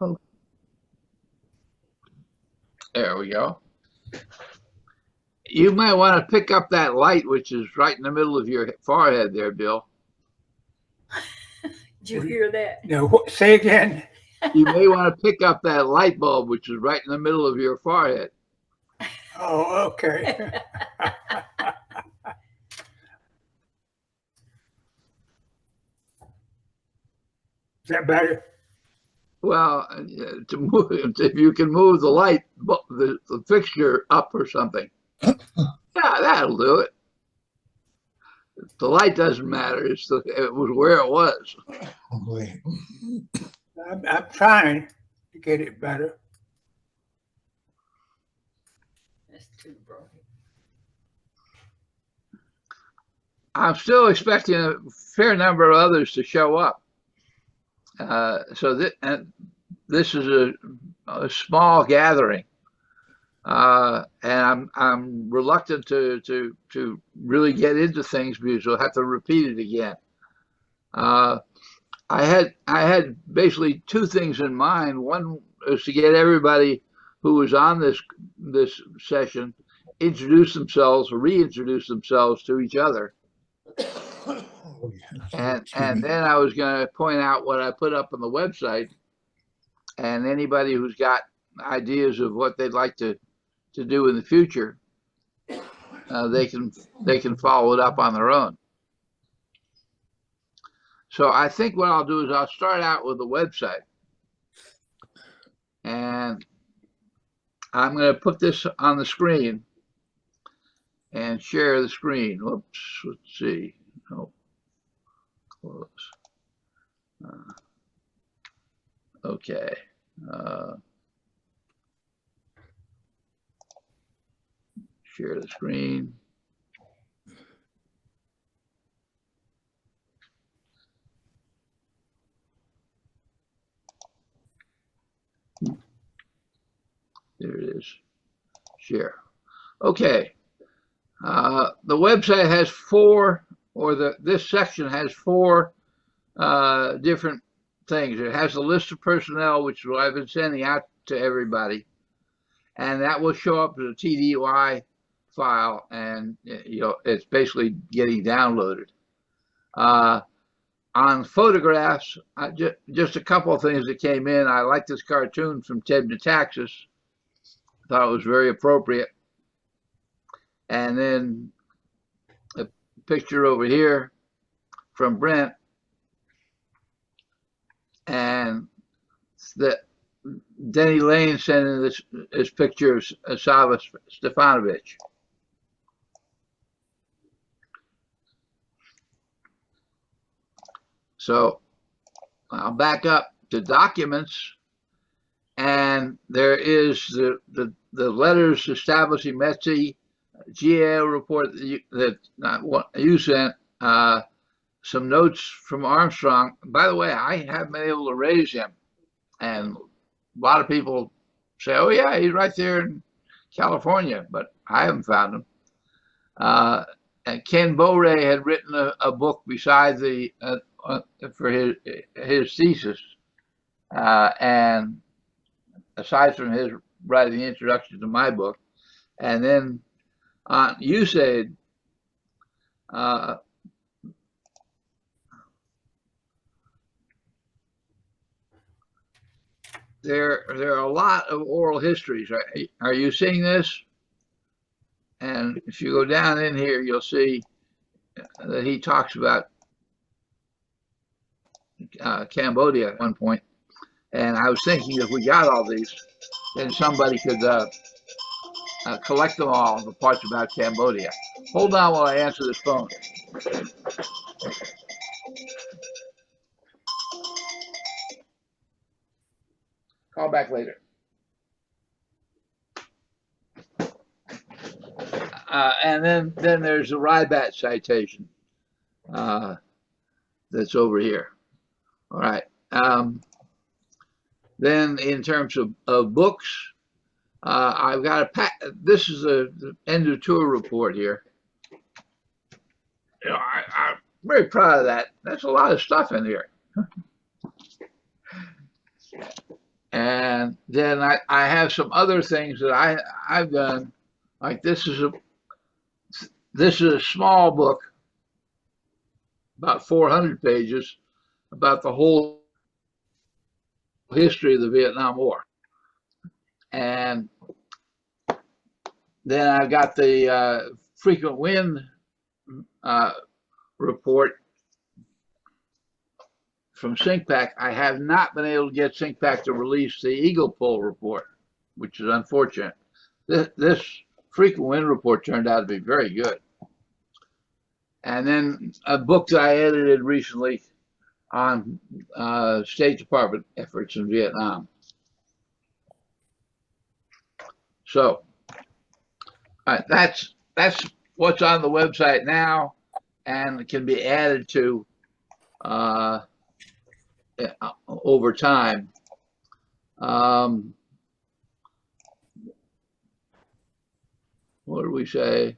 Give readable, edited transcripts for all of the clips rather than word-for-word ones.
Oh, there we go. You might want to pick up that light, which is right in the middle of your forehead there, Bill. Did you hear that? No, say again. You may want to pick up that light bulb, which is right in the middle of your forehead. Oh, okay. Is that better? Well, to move, if you can move the light, the fixture up or something. Yeah, that'll do it. The light doesn't matter. It was where it was. Wait. I'm trying to get it better. That's too bright. I'm still expecting a fair number of others to show up. So this is a small gathering, and I'm reluctant to really get into things because we'll have to repeat it again. I had basically two things in mind. One is to get everybody who was on this session introduce themselves or reintroduce themselves to each other. And then I was going to point out what I put up on the website, and anybody who's got ideas of what they'd like to do in the future, they can follow it up on their own. So I think what I'll do is I'll start out with the website, and I'm going to put this on the screen and share the screen. Whoops, let's see. Oh, close. Okay. Share the screen. There it is. Share. Okay. The website has this section has four different things. It has a list of personnel, which I've been sending out to everybody, and that will show up as a TDY file, and it's basically getting downloaded. On photographs, just a couple of things that came in. I like this cartoon from Ted Metaxas. Thought it was very appropriate. And then a picture over here from Brent, and that Denny Lane sent in this picture of Sava Stefanovic. So I'll back up to documents, and there is the letters establishing MEDTC GAO report that you sent, some notes from Armstrong. By the way, I haven't been able to raise him, and a lot of people say, "Oh yeah, he's right there in California," but I haven't found him. And Ken Bowray had written a book beside for his thesis, and aside from his writing the introduction to my book, and then on USAID, there are a lot of oral histories. Are you seeing this? And if you go down in here, you'll see that he talks about Cambodia at one point. And I was thinking if we got all these, then somebody could collect them all, the parts about Cambodia. Hold on while I answer this phone. Call back later. And then there's the Rybat citation that's over here. All right. Then in terms of books, I've got this is the end of tour report here. I'm very proud of that. That's a lot of stuff in here. And then I have some other things that I've done. Like this is a small book, about 400 pages, about the whole history of the Vietnam War. And then I've got the frequent wind report from SyncPack. I have not been able to get SyncPack to release the Eagle Poll report, which is unfortunate. This frequent wind report turned out to be very good. And then a book that I edited recently on State Department efforts in Vietnam. So that's what's on the website now, and can be added to over time. What do we say?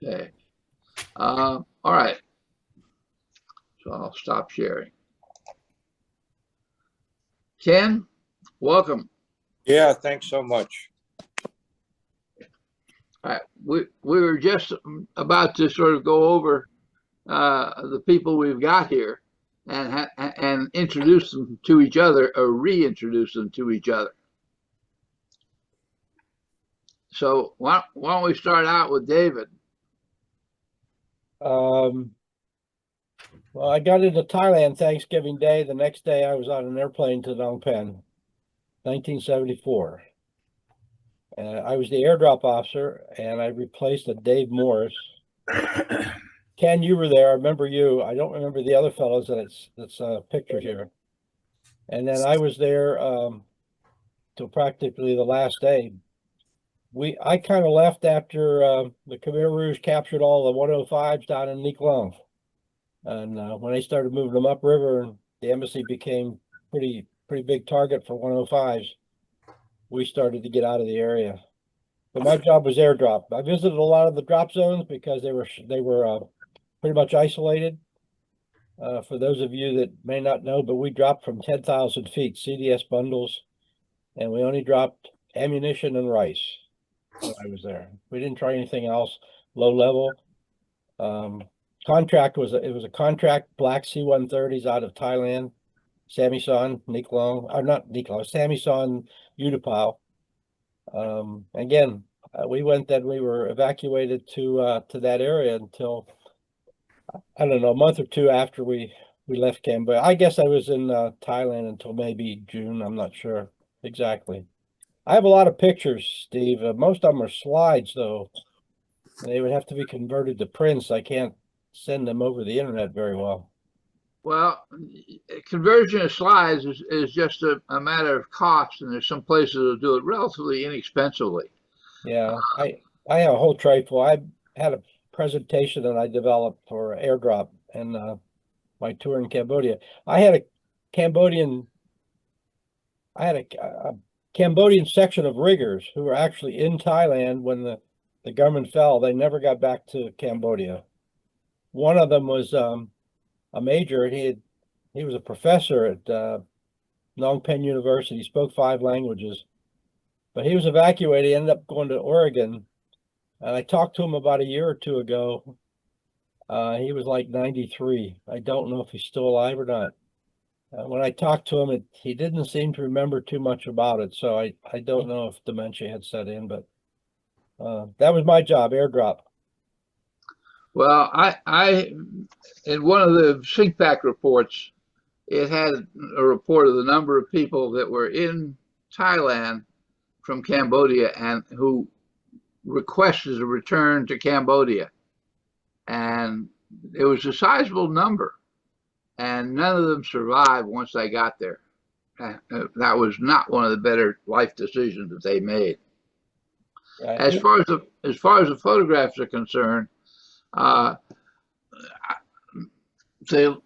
Okay. All right. So I'll stop sharing. Ken, welcome. Yeah, thanks so much. All right. We were just about to sort of go over the people we've got here and introduce them to each other, or reintroduce them to each other. So why don't we start out with David? Well, I got into Thailand Thanksgiving Day. The next day I was on an airplane to Phnom Penh, 1974. I was the airdrop officer, and I replaced a Dave Morris. Ken, you were there. I remember you. I don't remember the other fellows that's pictured here. And then I was there till practically the last day. I kind of left after the Khmer Rouge captured all the 105s down in Neek Long. And when they started moving them upriver, the embassy became pretty big target for 105s. We started to get out of the area. But my job was airdrop. I visited a lot of the drop zones because they were pretty much isolated. For those of you that may not know, but we dropped from 10,000 feet, CDS bundles, and we only dropped ammunition and rice when I was there. We didn't try anything else low level. Contract was a contract Black C-130s out of Thailand, Samison, Neek Long, or not Neek Long, Samison, Utapao. Again, we went then, we were evacuated to that area until, I don't know, a month or two after we left Cambodia. I guess I was in Thailand until maybe June. I'm not sure exactly. I have a lot of pictures, Steve. Most of them are slides, though. They would have to be converted to prints. I can't send them over the internet very well. Well, Conversion of slides is just a matter of cost, and there's some places that do it relatively inexpensively. Yeah, I have a whole tray full. I had a presentation that I developed for airdrop and my tour in Cambodia. I had a Cambodian section of riggers who were actually in Thailand when the government fell. They never got back to Cambodia. One of them was a major. He was a professor at Phnom Penh University. He spoke 5 languages, but he was evacuated. He ended up going to Oregon. And I talked to him about a year or two ago. He was like 93. I don't know if he's still alive or not. When I talked to him, he didn't seem to remember too much about it. So I don't know if dementia had set in, but that was my job, airdrop. Well, I in one of the SyncPack reports, it had a report of the number of people that were in Thailand from Cambodia and who requested a return to Cambodia. And it was a sizable number, and none of them survived once they got there. That was not one of the better life decisions that they made. Right. As far as the photographs are concerned,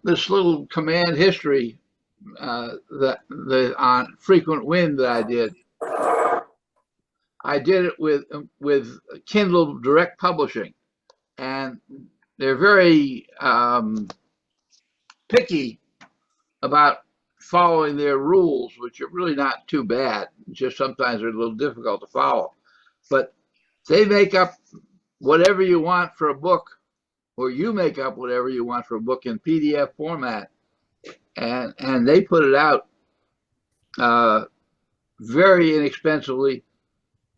this little command history on frequent wind that I did, I did it with Kindle Direct Publishing, and they're very picky about following their rules, which are really not too bad. Just sometimes they're a little difficult to follow. But they make up whatever you want for a book, or you make up whatever you want for a book in PDF format, and they put it out very inexpensively,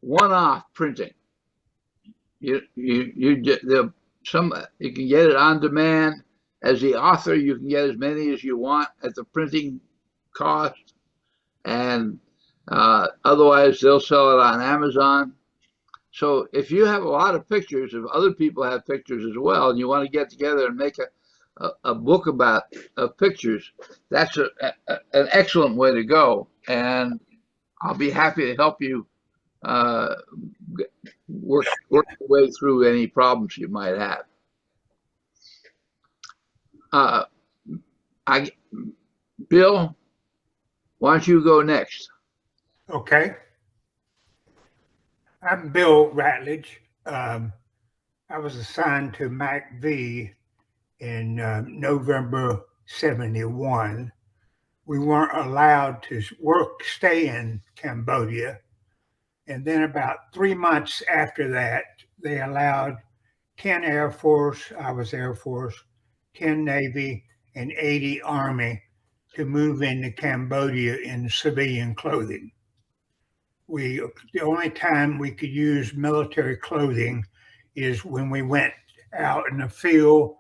one-off printing. You can get it on demand. As the author, you can get as many as you want at the printing cost, and otherwise they'll sell it on Amazon. So if you have a lot of pictures, if other people have pictures as well, and you want to get together and make a book about pictures, that's an excellent way to go. And I'll be happy to help you work your way through any problems you might have. Bill, why don't you go next? Okay. I'm Bill Ratledge. I was assigned to MACV in November '71. We weren't allowed to stay in Cambodia. And then about 3 months after that, they allowed 10 Air Force, I was Air Force, 10 Navy, and 80 Army to move into Cambodia in civilian clothing. The only time we could use military clothing is when we went out in the field,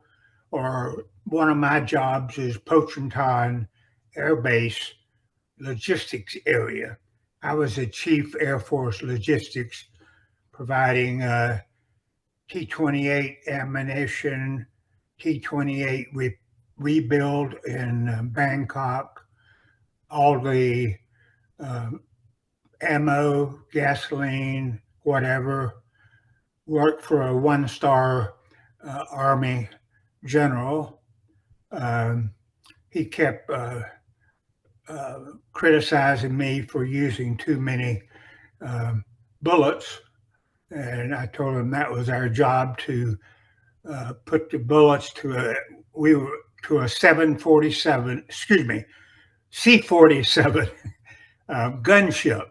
or one of my jobs is Pochontan Air Base logistics area. I was the Chief Air Force Logistics, providing T-28 ammunition, T-28 rebuild in Bangkok, all the ammo, gasoline, whatever. Worked for a one-star Army general. He kept criticizing me for using too many bullets, and I told him that was our job to put the bullets to a 747, excuse me, C-47 gunship.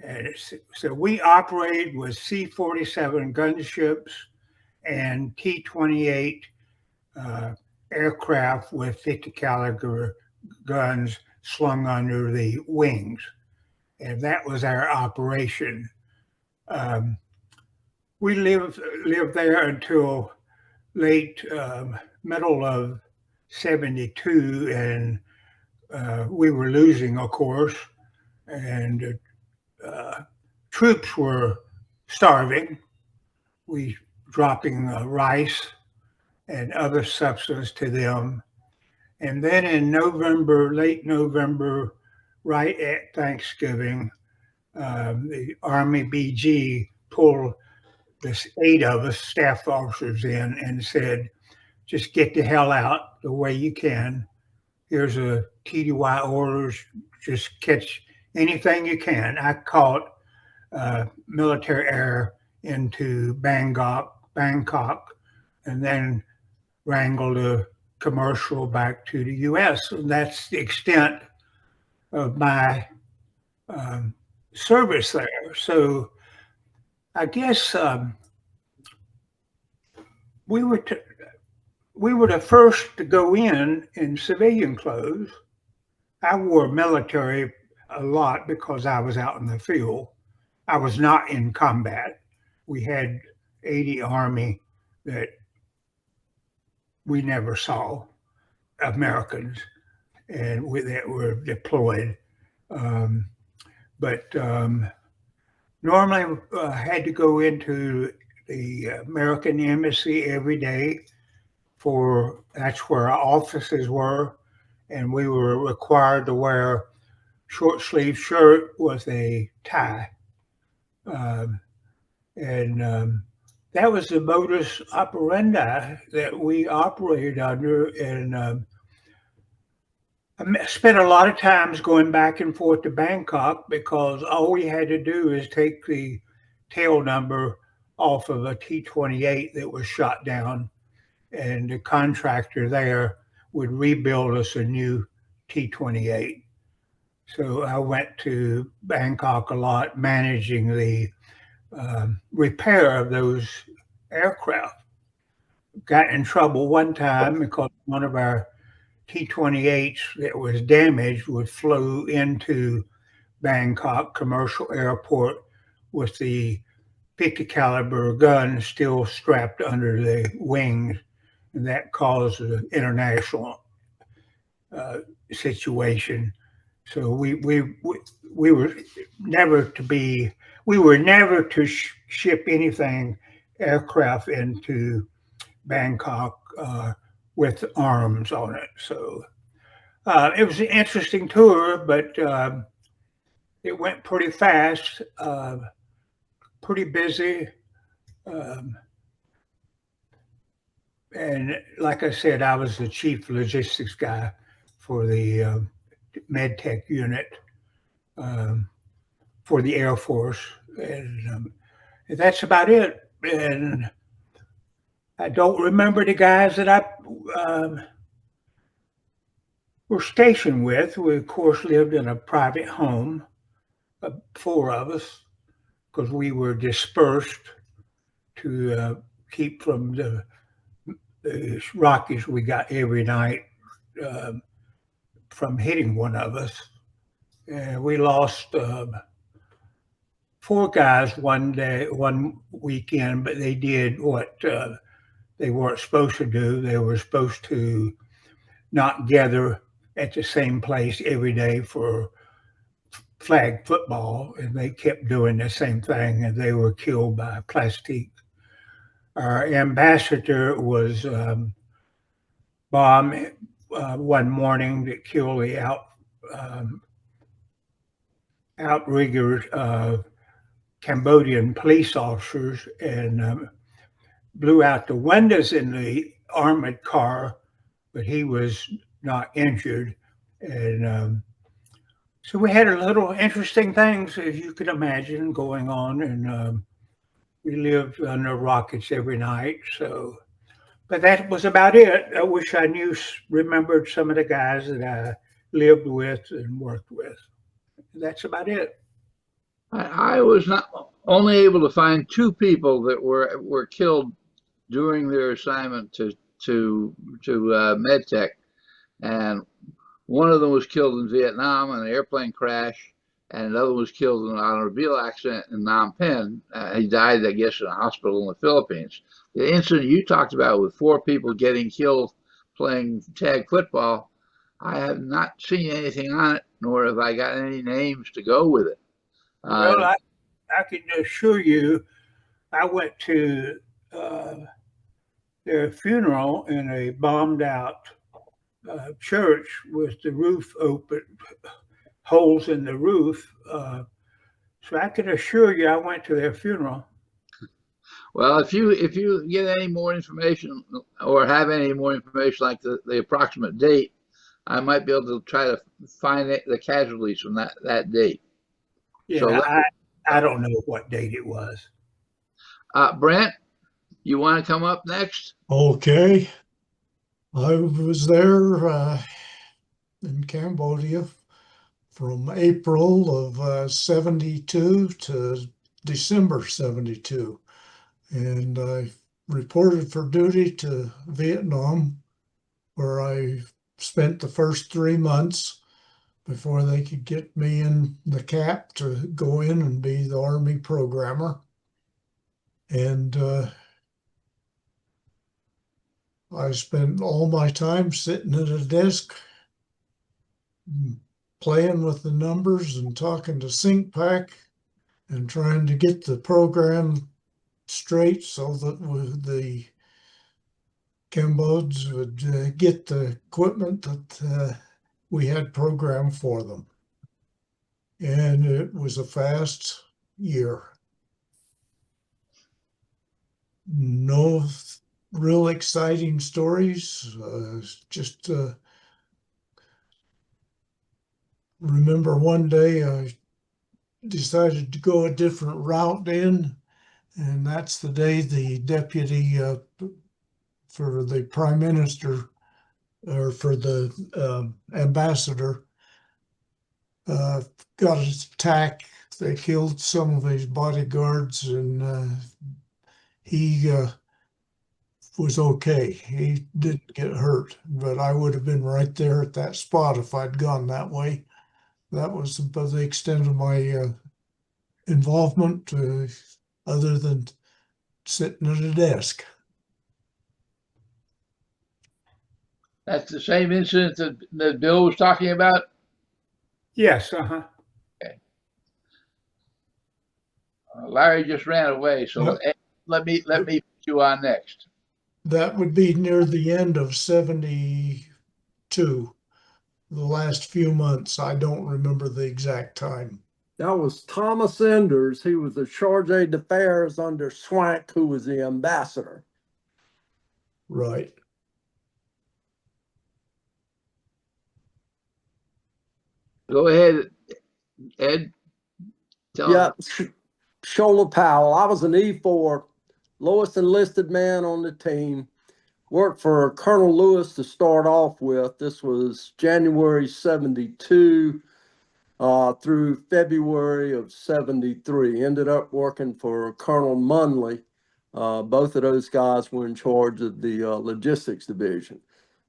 And so we operated with C-47 gunships and T-28 aircraft with 50 caliber guns slung under the wings. And that was our operation. We lived there until late middle of '72, and we were losing, of course, and troops were starving. We dropping rice and other substance to them. And then in November, late November, right at Thanksgiving, the Army BG pulled this 8 of us staff officers in and said, just get the hell out the way you can. Here's a TDY orders, just catch anything you can. I caught military air into Bangkok, and then wrangled a commercial back to the US. And that's the extent of my service there. So I guess we were the first to go in civilian clothes. I wore military a lot because I was out in the field. I was not in combat. We had 80 Army that we never saw, Americans, and that were deployed. Normally I had to go into the American Embassy every day, that's where our offices were, and we were required to wear short sleeve shirt with a tie. That was the modus operandi that we operated under. And spent a lot of times going back and forth to Bangkok because all we had to do is take the tail number off of a T-28 that was shot down, and the contractor there would rebuild us a new T-28. So I went to Bangkok a lot, managing the repair of those aircraft. Got in trouble one time because one of our T-28s that was damaged would flew into Bangkok Commercial Airport with the 50 caliber gun still strapped under the wings, and that caused an international situation. So we were never to ship anything aircraft into Bangkok with arms on it. So it was an interesting tour, but it went pretty fast, pretty busy. And like I said, I was the chief logistics guy for the MEDTC unit for the Air Force. And that's about it. And I don't remember the guys that I were stationed with. We, of course, lived in a private home, 4 of us, because we were dispersed to keep from the rockets we got every night from hitting one of us. And we lost 4 guys one weekend, but they did what they weren't supposed to do. They were supposed to not gather at the same place every day for flag football, and they kept doing the same thing, and they were killed by plastic. Our ambassador was bombed one morning that killed the outriggers of Cambodian police officers and blew out the windows in the armored car, but he was not injured. And so we had a little interesting things, as you can imagine, going on, and we lived under rockets every night. So, but that was about it. I wish I remembered some of the guys that I lived with and worked with. That's about it. I was not only able to find 2 people that were killed during their assignment to MedTech, and one of them was killed in Vietnam in an airplane crash, and another was killed in an automobile accident in Phnom Penh. He died, I guess, in a hospital in the Philippines. The incident you talked about with 4 people getting killed playing tag football, I have not seen anything on it, nor have I got any names to go with it. Well, I can assure you, I went to their funeral in a bombed out church with the roof open, holes in the roof. So I can assure you, I went to their funeral. Well, if you get any more information or have any more information like the approximate date, I might be able to try to find the casualties from that date. Yeah, So I don't know what date it was. Brent, you want to come up next? Okay. I was there in Cambodia from April of 72 to December 72. And I reported for duty to Vietnam, where I spent the first 3 months before they could get me in the cap to go in and be the Army programmer. And I spent all my time sitting at a desk, playing with the numbers and talking to SyncPack and trying to get the program straight so that the Cambodians would get the equipment that we had programmed for them. And it was a fast year. No real exciting stories, just remember one day I decided to go a different route then, and that's the day the deputy for the prime minister or for the ambassador got attacked. They killed some of his bodyguards, and he was okay. He didn't get hurt, but I would have been right there at that spot if I'd gone that way. That was about the extent of my involvement, other than sitting at a desk. That's the same incident that Bill was talking about? Yes, uh-huh. Larry just ran away, so Yep. let me put you on next. That would be near the end of 72, the last few months. I don't remember the exact time. That was Thomas Enders. He was the charge d'affaires under Swank, who was the ambassador. Right. Go ahead, Ed. Tell Yeah, us. Shola Powell. I was an E4, lowest enlisted man on the team. Worked for Colonel Lewis to start off with. This was January 72 through February of 73. Ended up working for Colonel Munley. Both of those guys were in charge of the logistics division.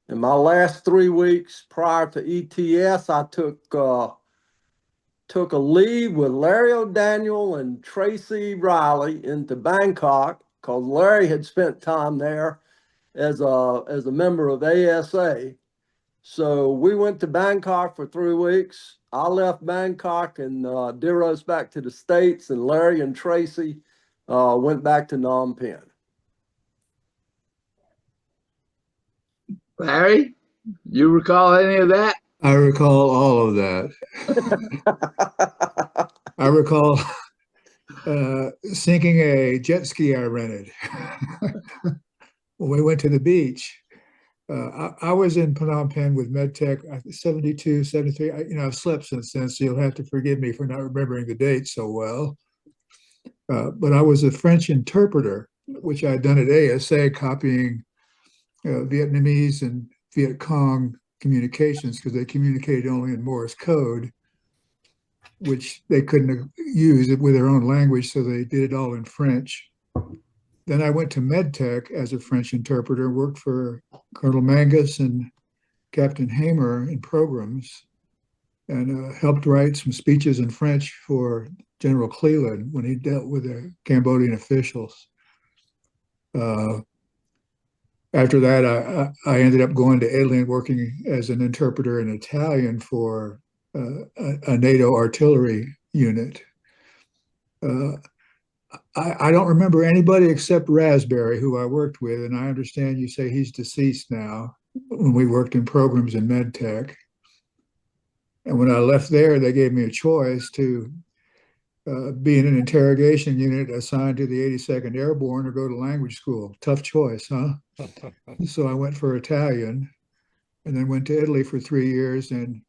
In my last 3 weeks prior to ETS, I took a leave with Larry O'Daniel and Tracy Riley into Bangkok because Larry had spent time there as a member of ASA. So we went to Bangkok for 3 weeks. I left Bangkok and Deros back to the States, and Larry and Tracy went back to Phnom Penh. Larry, you recall any of that? I recall all of that. I recall sinking a jet ski I rented when we went to the beach. I was in Phnom Penh with MedTech 72, 73. I've slept since then, so you'll have to forgive me for not remembering the date so well. But I was a French interpreter, which I'd done at ASA, copying Vietnamese and Viet Cong communications because they communicated only in Morse code, which they couldn't use it with their own language, so they did it all in French. Then I went to MedTech as a French interpreter, worked for Colonel Mangus and Captain Hamer in programs, and helped write some speeches in French for General Cleland when he dealt with the Cambodian officials. After that, I ended up going to Italy and working as an interpreter in Italian for a NATO artillery unit. I don't remember anybody except Raspberry, who I worked with, and I understand you say he's deceased now, when we worked in programs in MedTech. And when I left there, they gave me a choice to be in an interrogation unit assigned to the 82nd Airborne or go to language school. Tough choice, huh? So I went for Italian and then went to Italy for 3 years and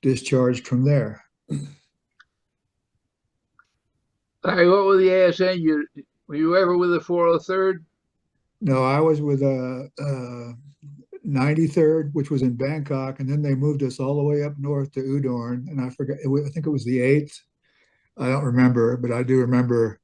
discharged from there. Larry, what was the ASN? Were you ever with the 403rd? No, I was with 93rd, which was in Bangkok, and then they moved us all the way up north to Udorn, and I forgot, I think it was the 8th. I don't remember, but I do remember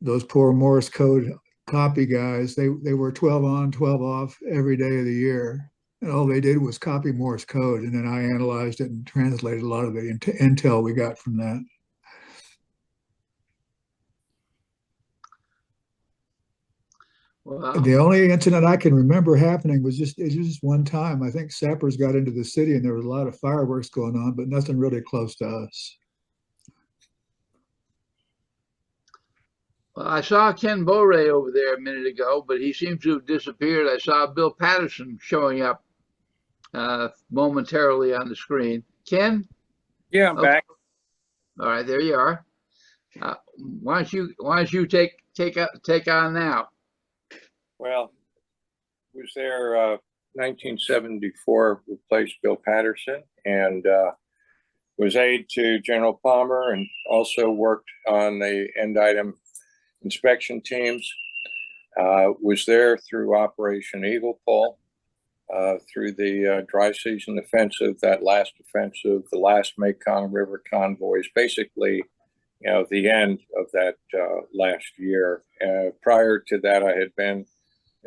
those poor Morse code copy guys. They were 12 on, 12 off every day of the year, and all they did was copy Morse code, and then I analyzed it and translated a lot of the intel we got from that. Wow. The only incident I can remember happening was just one time. I think sappers got into the city and there was a lot of fireworks going on, but nothing really close to us. Well, I saw Ken Bowray over there a minute ago, but he seems to have disappeared. I saw Bill Patterson showing up momentarily on the screen. Ken? Yeah, I'm back. All right, there you are. Why don't you take on now? Well, was there 1974 replaced Bill Patterson, and was aide to General Palmer and also worked on the end item inspection teams. Was there through Operation Eagle Pole, through the dry season offensive, that last offensive, the last Mekong River convoys, basically, you know, the end of that last year. Prior to that, I had been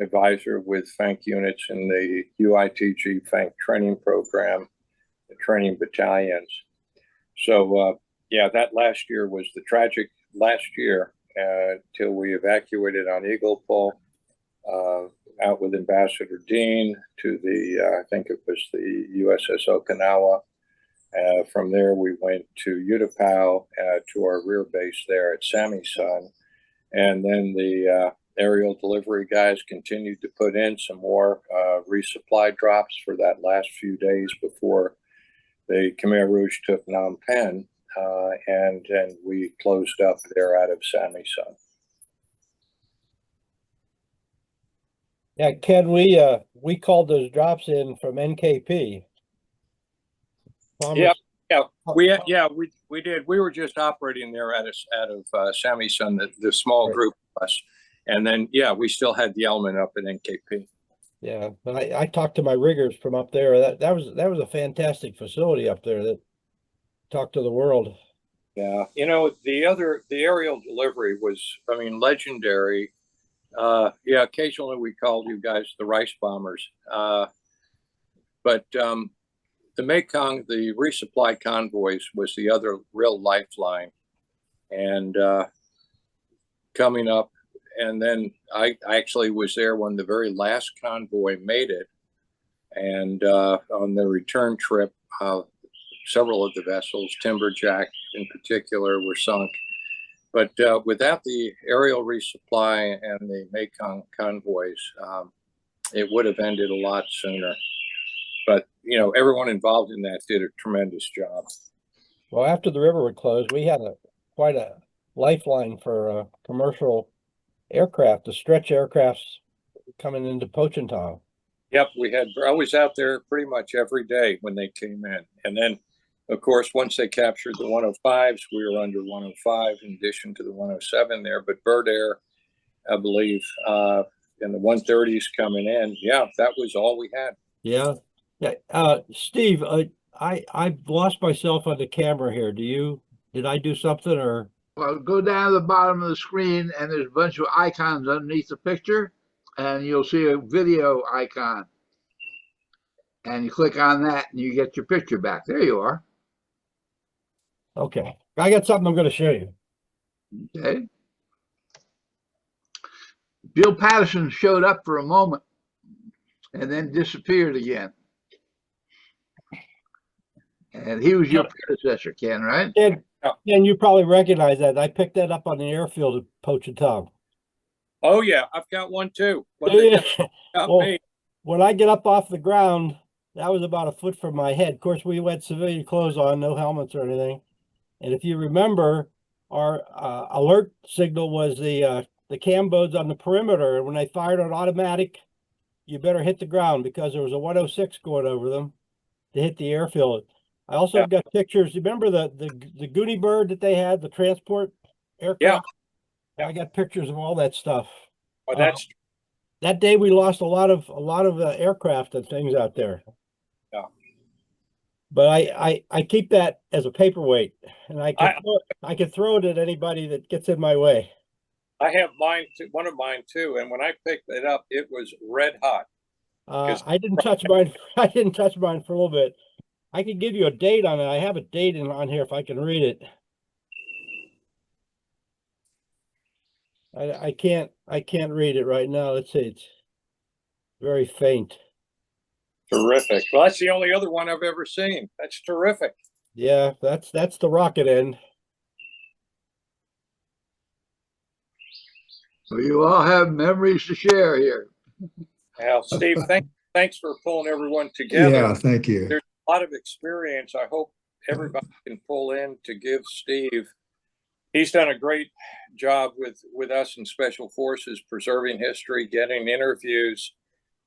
advisor with FANC units in the UITG FANC training program, the training battalions. So, yeah, that last year was the tragic last year till we evacuated on Eagle Pole, out with Ambassador Dean to the, I think it was the USS Okinawa. From there, we went to Utapao, to our rear base there at Sammy-Sun. And then the aerial delivery guys continued to put in some more resupply drops for that last few days before the Khmer Rouge took Phnom Penh, and then we closed up there out of Sammy-Sun. Yeah, Ken, we called those drops in from NKP. Yeah, we did. We were just operating there out of Sammy-Sun, the small group of us, and then we still had the element up at NKP. Yeah, but I talked to my riggers from up there. That was a fantastic facility up there that talked to the world. Yeah, you know, the aerial delivery was, I mean, legendary. Yeah, occasionally we called you guys the rice bombers, but the Mekong, the resupply convoys was the other real lifeline, and coming up. And then I actually was there when the very last convoy made it. And on the return trip, several of the vessels, Timberjack in particular, were sunk. But without the aerial resupply and the Mekong convoys, it would have ended a lot sooner. But, you know, everyone involved in that did a tremendous job. Well, after the river would close, we had quite a lifeline for commercial aircraft, the stretch aircrafts coming into Pochentong. Yep, I was out there pretty much every day when they came in. And then, of course, once they captured the 105s, we were under 105 in addition to the 107 there. But Bird Air, I believe, and the 130s coming in, that was all we had. Yeah. Steve, I've lost myself on the camera here. Did I do something or? Well, go down to the bottom of the screen and there's a bunch of icons underneath the picture and you'll see a video icon. And you click on that and you get your picture back. There you are. Okay. I got something I'm going to show you. Okay. Bill Patterson showed up for a moment and then disappeared again. And he was your predecessor, Ken, right? And you probably recognize that. I picked that up on the airfield at Pochentong. Oh, yeah. I've got one, too. Well, when I get up off the ground, that was about a foot from my head. Of course, we had civilian clothes on, no helmets or anything. And if you remember, our alert signal was the cam boats on the perimeter. And when they fired an automatic, you better hit the ground because there was a 106 going over them to hit the airfield. I also got pictures. You remember the Goonie bird that they had, the transport aircraft? Yeah. I got pictures of all that stuff. Oh, that's that day we lost a lot of aircraft and things out there. Yeah. But I keep that as a paperweight, and I can throw it at anybody that gets in my way. I have mine too, one of mine too, and when I picked it up, it was red hot. I didn't touch mine. I didn't touch mine for a little bit. I can give you a date on it. I have a date on here if I can read it. I can't read it right now. Let's see. It's very faint. Terrific. Well, that's the only other one I've ever seen. That's terrific. Yeah, that's the rocket end. So you all have memories to share here. Well, Steve, thanks for pulling everyone together. Yeah, thank you. There's a lot of experience. I hope everybody can pull in to give Steve. He's done a great job with us in Special Forces, preserving history, getting interviews,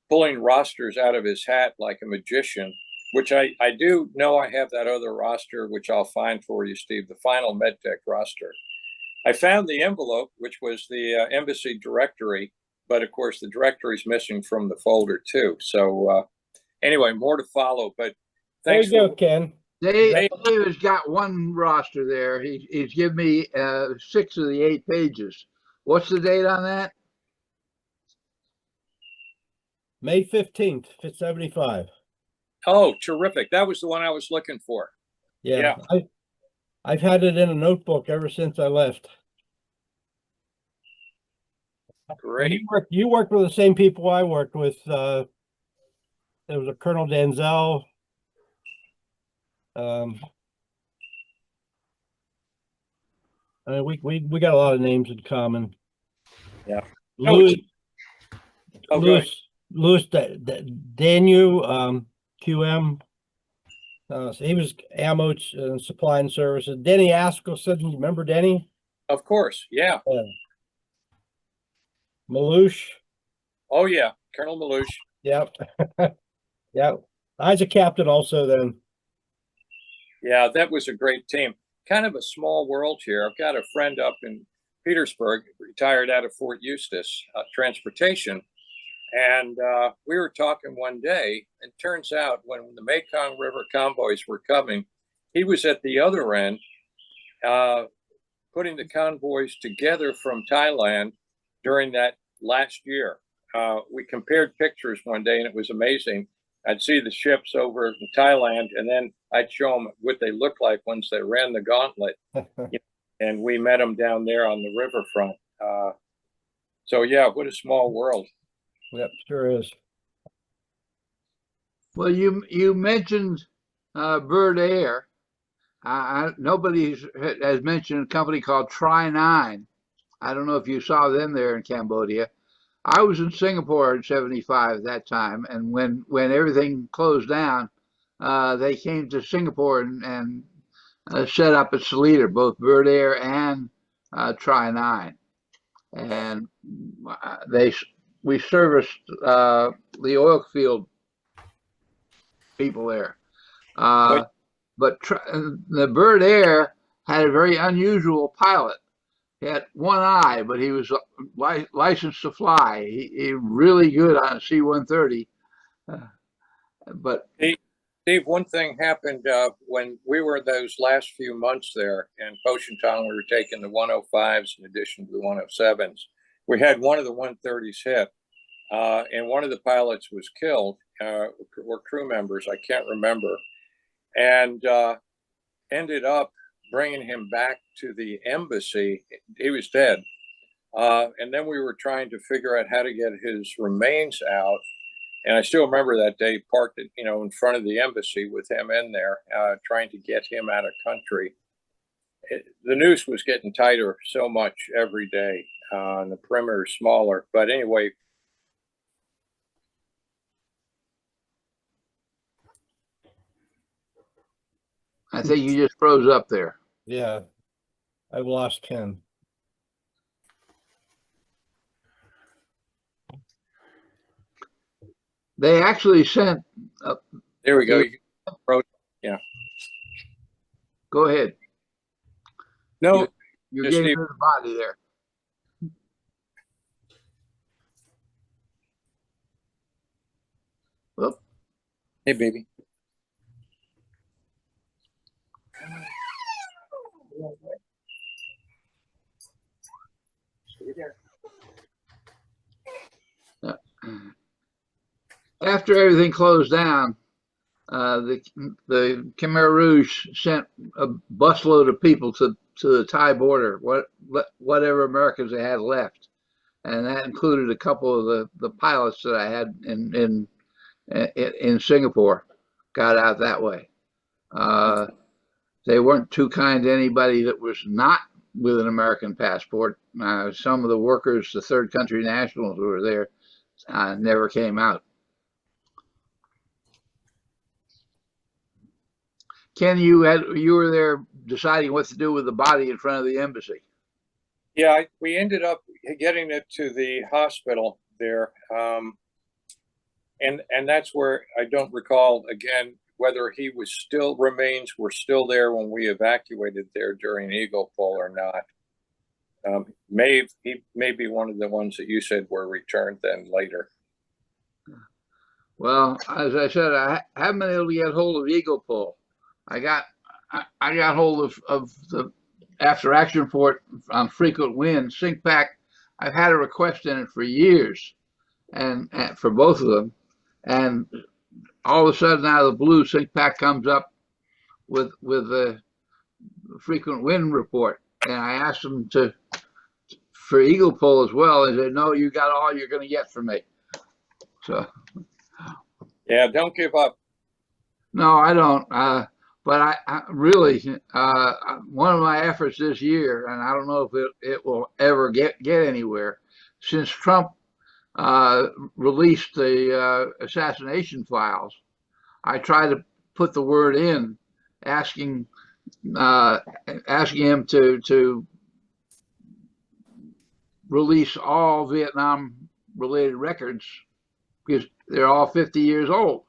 pulling rosters out of his hat like a magician. which I do know I have that other roster, which I'll find for you, Steve, the final MedTech roster. I found the envelope, which was the embassy directory, but of course the directory is missing from the folder too. So anyway, more to follow, but thanks. There you go, Ken. Dave has got one roster there. He's given me 6 of the 8 pages. What's the date on that? May 15th, 75. Oh, terrific. That was the one I was looking for. Yeah. I've had it in a notebook ever since I left. Great. You worked with the same people I worked with. There was a Colonel Denzel. We got a lot of names in common. Yeah. Louis Louis Daniel, QM. So he was ammo supply and services. Denny Askelson, remember Denny? Of course, yeah. Malouche. Oh yeah, Colonel Malouche. Yep. Yeah. I was a captain also then. Yeah, that was a great team. Kind of a small world here. I've got a friend up in Petersburg, retired out of Fort Eustis, transportation. And we were talking one day, and turns out when the Mekong River convoys were coming, he was at the other end, putting the convoys together from Thailand during that last year. We compared pictures one day, and it was amazing. I'd see the ships over in Thailand, and then I'd show them what they looked like once they ran the gauntlet. And we met them down there on the riverfront. So yeah, what a small world. Yep, sure is. Well, you mentioned Bird Air. Nobody has mentioned a company called Tri-9. I don't know if you saw them there in Cambodia. I was in Singapore in '75 at that time, and when everything closed down, they came to Singapore and set up its leader, both Bird Air and Tri-9, and we serviced the oil field people there. But the Bird Air had a very unusual pilot. He had one eye, but he was licensed to fly. He really good on a C-130. But Steve, one thing happened when we were those last few months there in Pochentong. We were taking the 105s in addition to the 107s. We had one of the 130s hit, and one of the pilots was killed, or crew members, I can't remember, and ended up bringing him back to the embassy. He was dead. And then we were trying to figure out how to get his remains out. And I still remember that day, parked it, in front of the embassy with him in there, trying to get him out of country. The noose was getting tighter so much every day, and the perimeter smaller. But anyway. I think you just froze up there. Yeah, I've lost Ken. They actually sent. There we go. Yeah. Go ahead. No, you're getting rid of the body there. Whoop. Hey, baby. After everything closed down, the Khmer Rouge sent a busload of people to the Thai border, whatever Americans they had left, and that included a couple of the pilots that I had in Singapore. Got out that way. They weren't too kind to anybody that was not with an American passport. Some of the workers, the third country nationals who were there, never came out. Ken, you were there deciding what to do with the body in front of the embassy. Yeah, we ended up getting it to the hospital there, and that's where I don't recall again whether he was still were still there when we evacuated there during Eagle Pull or not. He may be one of the ones that you said were returned then later. Well, as I said, I haven't been able to get hold of Eagle Pull. I got hold of the after action report on frequent wind SyncPack. I've had a request in it for years, and for both of them, and all of a sudden out of the blue, SyncPack comes up with a frequent wind report, and I asked them for Eagle Pull as well, and they said, no, you got all you're going to get from me. So yeah, don't give up. no, I don't. But I really, one of my efforts this year, and I don't know if it will ever get anywhere, since Trump released the assassination files, I try to put the word in, asking him to release all Vietnam-related records because they're all 50 years old.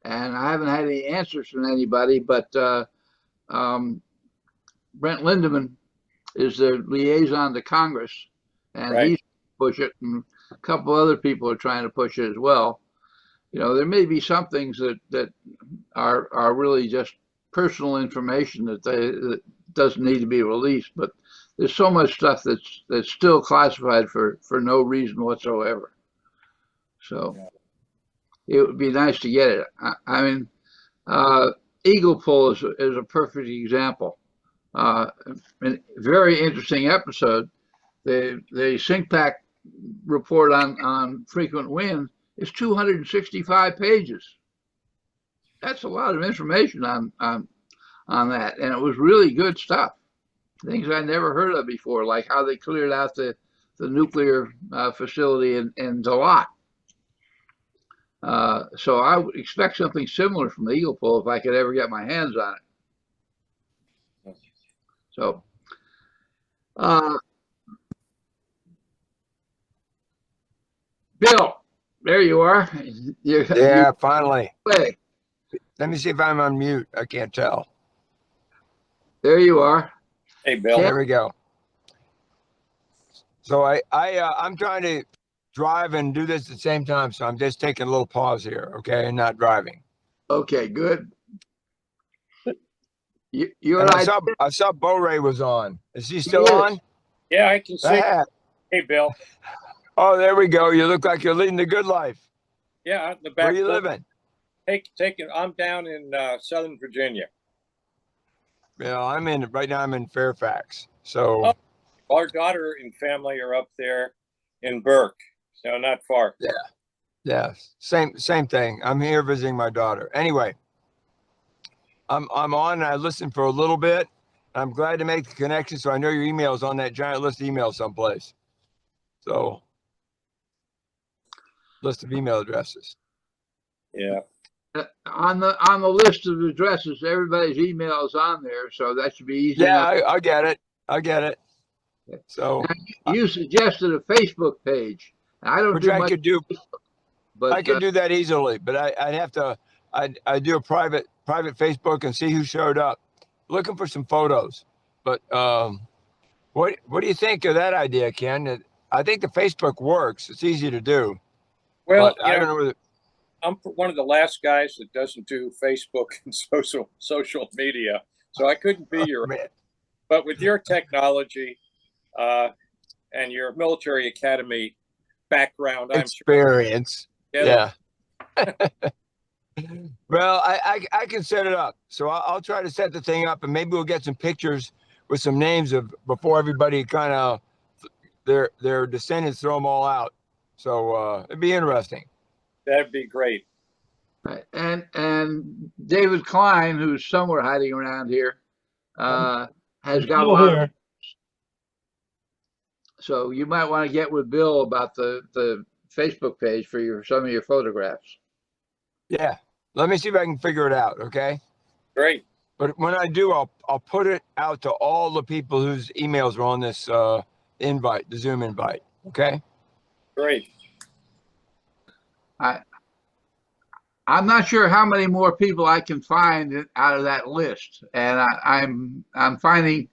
And I haven't had any answers from anybody, but Brent Lindemann is the liaison to Congress, and Right. he's push it, and a couple other people are trying to push it as well. You know, there may be some things that are really just personal information that doesn't need to be released, but there's so much stuff that's still classified for no reason whatsoever. So it would be nice to get it. I mean, Eagle Pull is a perfect example. A very interesting episode. The SyncPack report on frequent wind is 265 pages. That's a lot of information on that, and it was really good stuff. Things I never heard of before, like how they cleared out the nuclear facility in Dalat. So I would expect something similar from the Eagle Pull if I could ever get my hands on it. So, Bill, there you are. Yeah, finally. Hey, Let me see if I'm on mute. I can't tell. there you are. Hey, Bill. There we go. So I'm trying to drive and do this at the same time, so I'm just taking a little pause here, okay, and not driving. Okay, good. You And and I saw Bo Ray was on. Is he still He is. on? Yeah, I can see. Ah, Hey, Bill. oh, there we go. You look like you're leading the good life. Yeah, out in the back. Where you porch. living? I'm down in Southern Virginia. Yeah, right now I'm in Fairfax. So Oh. Our daughter and family are up there in Burke, so not far. yeah, same thing. I'm here visiting my daughter. Anyway, I'm on and I listened for a little bit. I'm glad to make the connection, so I know your email's on that giant list of emails someplace. So, list of email addresses. Yeah. on the list of addresses, everybody's email is on there, so that should be easy Yeah, enough. I get it. I get it. So, Now, you suggested a Facebook page. I don't which do I much, could do. but I could do that easily, but I'd have to. I'd do a private Facebook and see who showed up. Looking for some photos, but what do you think of that idea, Ken? I think the Facebook works. It's easy to do. Well, but I don't know whether. I'm one of the last guys that doesn't do Facebook and social media, so I couldn't be your. Man. But with your technology and your military academy background, I'm Experience. sure. Yeah. Well, I can set it up. So I'll try to set the thing up, and maybe we'll get some pictures with some names before everybody kind of their descendants throw them all out. So it'd be interesting. That'd be great. Right. And David Klein, who's somewhere hiding around here, has got a lot of, so you might want to get with Bill about the Facebook page for some of your photographs. Yeah. Let me see if I can figure it out. Okay. Great. But when I do, I'll put it out to all the people whose emails are on this invite, the Zoom invite. Okay. Great. I'm not sure how many more people I can find out of that list, and I'm finding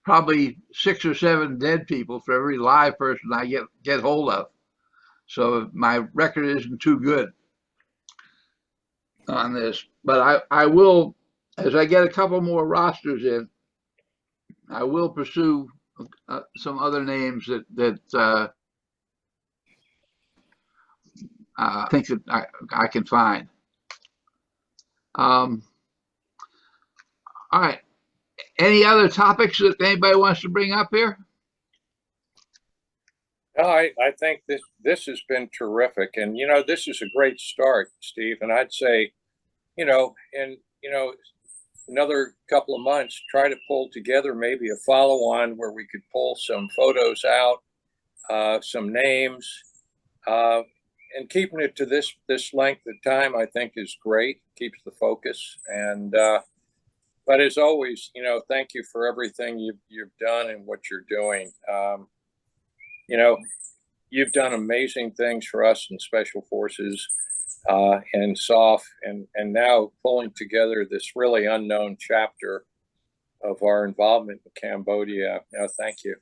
probably 6 or 7 dead people for every live person I get hold of. So my record isn't too good on this, but I will, as I get a couple more rosters in, I will pursue some other names that I think that I can find. All right. Any other topics that anybody wants to bring up here? No, I think this has been terrific. And, this is a great start, Steve. And I'd say, in, another couple of months, try to pull together maybe a follow-on where we could pull some photos out, some names, and keeping it to this length of time, I think is great. Keeps the focus. And, but as always, thank you for everything you've done and what you're doing. You've done amazing things for us in Special Forces and SOF, and now pulling together this really unknown chapter of our involvement in Cambodia. Thank you.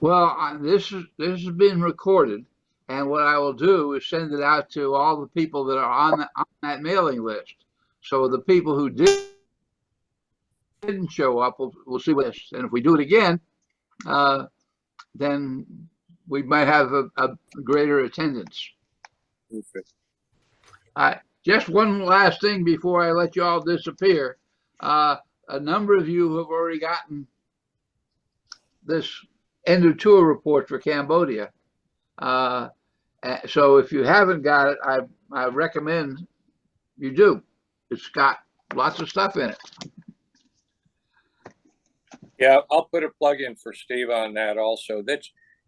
Well, this has been recorded, and what I will do is send it out to all the people that are on that mailing list. So the people who didn't show up, we'll see what this. And if we do it again, then we might have a greater attendance. Okay. Just one last thing before I let you all disappear. A number of you have already gotten this end of tour report for Cambodia. So if you haven't got it, I recommend you do. It's got lots of stuff in it. Yeah, I'll put a plug in for Steve on that also.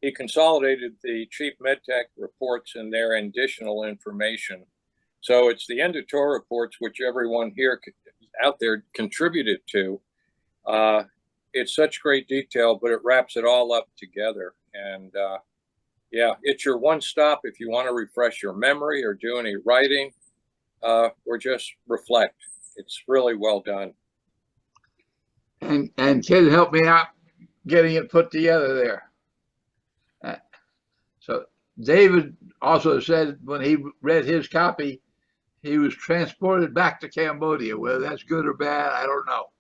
He consolidated the chief medtech reports in their additional information. So it's the end of tour reports, which everyone here out there contributed to. It's such great detail, but it wraps it all up together. And yeah, it's your one stop if you want to refresh your memory or do any writing or just reflect. It's really well done. And Kid helped me out getting it put together there. So David also said when he read his copy, he was transported back to Cambodia. Whether that's good or bad, I don't know.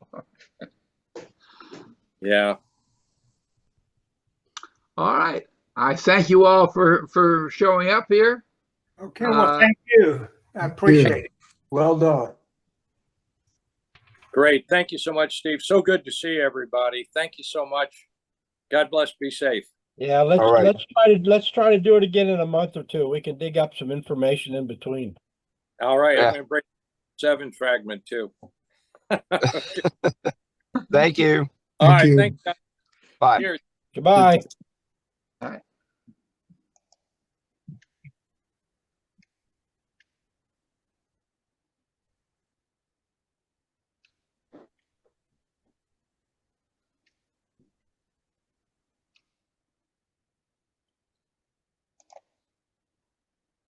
Yeah. All right. I thank you all for showing up here. Okay, well, thank you. I appreciate it. Well done. Great. Thank you so much, Steve. So good to see everybody. Thank you so much. God bless. Be safe. Yeah, All right. let's try to do it again in a month or two. We can dig up some information in between. All right. Yeah. I'm going to bring 7 fragment too. Thank you. All right. you. Thanks. Bye. Cheers. Goodbye.